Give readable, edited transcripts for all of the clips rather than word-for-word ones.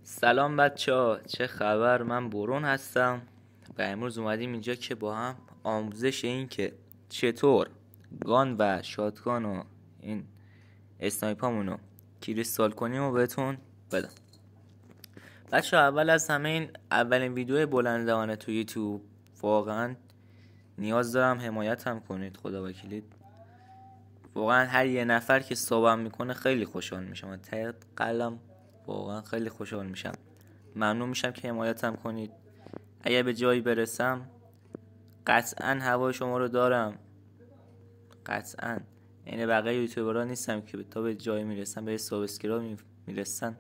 سلام بچه ها، چه خبر؟ من برون هستم و امروز اومدیم اینجا که با هم آموزش این که چطور گان و شاتگان و این اسنایپامونو کریستال کنیم و بهتون بدم. بچه ها، اول از همه این اولین ویدیو بلند زمانه تو یوتیوب، واقعا نیاز دارم حمایتم کنید. خدا وکیلید، واقعا هر یه نفر که صحبت میکنه خیلی خوشحال میشم. من ته قلبم واقعا خیلی خوشحال میشم. ممنون میشم که حمایتم کنید. اگه به جایی برسم قطعا هوای شما رو دارم، قطعا. این بقیه یوتیوبرها نیستم که تا به جایی میرسن، به سابسکرایب میرسن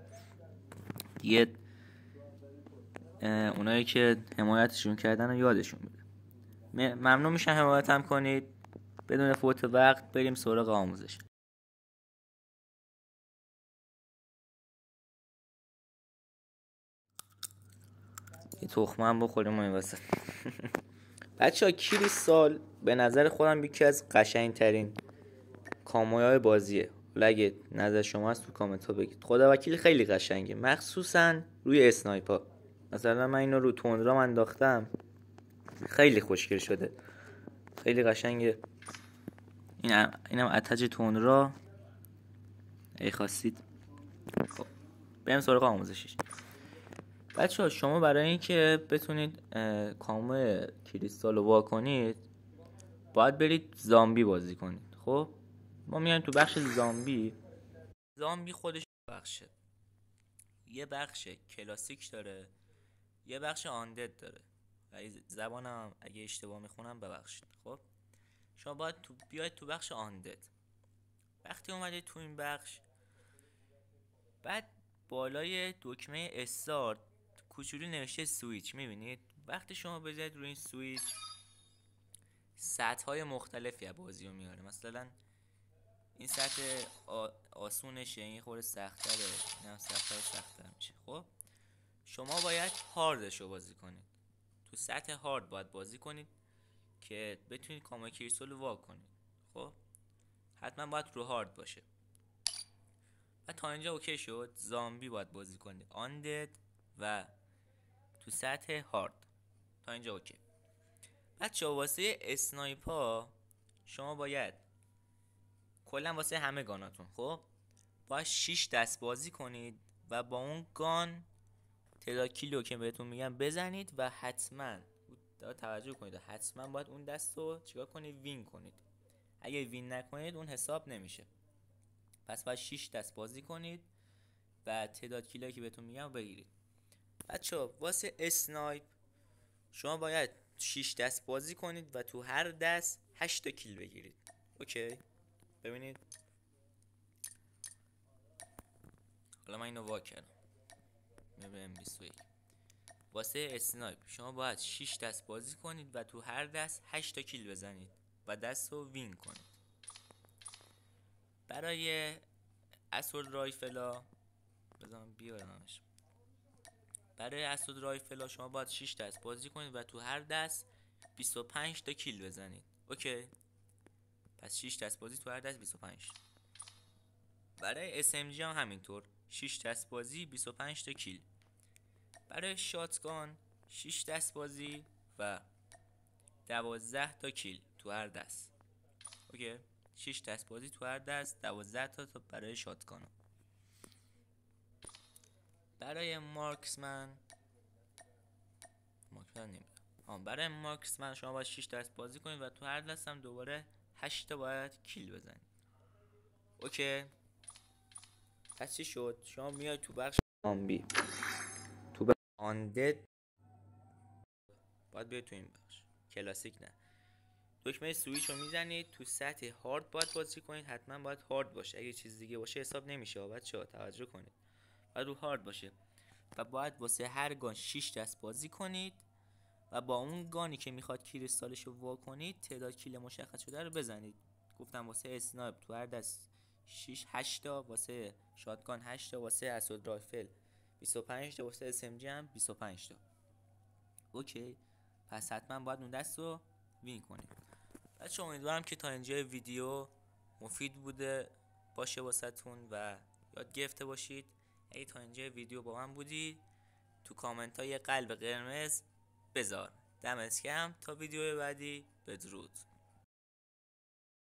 دیگه اونایی که حمایتشون کردن رو یادشون میره. ممنون میشم حمایتم کنید. بدون فوت وقت بریم سراغ آموزش. یه تخمه هم بخوریم این وسط. بچه ها، کریستال به نظر خودم یکی از قشنگترین کامویای بازیه. حالا اگه نظر شما هست تو کامنت ها بگید. خدا وکیل خیلی قشنگه، مخصوصا روی اسنایپا. مثلا من اینو رو تندرام انداختم، خیلی خوشگل شده، خیلی قشنگه. اینم اتج تندرا ای خواستید. خب بریم سراغ آموزشش. بچه ها، شما برای اینکه بتونید کامو کریستال رو وا کنید باید برید زامبی بازی کنید. خب ما میایم تو بخش زامبی خودش بخشه، یه بخش کلاسیک داره، یه بخش آندد داره. زبانم اگه اشتباه میخونم ببخشید. خب شما باید بیاید تو بخش آندد. وقتی اومدید تو این بخش، بعد بالای دکمه استارت کوچولو نوشته سویچ، میبینید؟ وقتی شما بزنید روی این سویچ، سطح های مختلفی از بازی رو میاره. مثلا این سطح آسونشه، این خورده سخت‌تره، این هم سخت‌تر میشه. خب شما باید هاردش رو بازی کنید. تو سطح هارد باید بازی کنید که بتونید کامو کریستال رو وا کنید. خب حتما باید رو هارد باشه. و تا اینجا اوکی شد. زامبی باید بازی کنید، آندد و تو سطح هارد. تا اینجا اوکی. بچه واسه اسنایپا شما باید کلا واسه همه گاناتون خب باید 6 دست بازی کنید و با اون گان تعداد کیلو که بهتون میگم بزنید و حتما توجه کنید، حتما باید اون دست رو چیکار کنید؟ وین کنید. اگه وین نکنید اون حساب نمیشه. پس باید 6 دست بازی کنید و تعداد کیلویی که بهتون میگم بگیرید. بچه‌ها واسه اسنایپ شما باید 6 دست بازی کنید و تو هر دست 8 تا کیل بگیرید. اوکی؟ ببینید حالا من اینو وا کردم. ببینیم 21. واسه اسنایپ شما باید 6 دست بازی کنید و تو هر دست 8 تا کیل بزنید و دست رو وین کنید. برای اسود رایفلا بذارم بیارمش. برای اسود رایفلا شما باید 6 دست بازی کنید و تو هر دست 25 تا کیل بزنید. اوکی؟ پس 6 دست بازی تو هر دست 25. برای SMG هم همینطور، 6 دست بازی 25 تا کیل. برای شاتگان 6 دست بازی و 12 تا کیل تو هر دست. اوکی؟ 6 دست بازی تو هر دست 12 تا برای شاتگان. برای مارکسمن برای مارکسمن شما باید 6 دست بازی کنید و تو هر دست هم دوباره 8 تا باید کیل بزنید. اوکی؟ پس چی شد؟ شما میاد تو بخش زامبی، تو بخش آندد باید بیاید تو این بخش کلاسیک. نه، دکمه سویچ رو میزنید. تو سطح هارد باید بازی کنید، حتما باید هارد باشه. اگه چیز دیگه باشه حساب نمیشه. بچه‌ها توجه کنید، باید رو هارد باشه و باید واسه هر گان 6 دست بازی کنید و با اون گانی که میخواد کریستالش رو وا کنید تعداد کیل مشخص شده رو بزنید. گفتم واسه اسنایپ تو هر دست 8 تا، واسه شاتگان 8 تا، واسه اسود رایفل 25 تا، واسه SMG هم 25 تا. اوکی؟ پس حتما باید اون دست رو وین کنید. بچه امیدوارم که تا اینجا ویدیو مفید بوده باشه واسهتون و یاد گرفته باشید. اگه تا اینجا ویدیو با من بودی تو کامنت ها یه قلب قرمز بذار. دمت گرم. تا ویدیو بعدی، بدرود.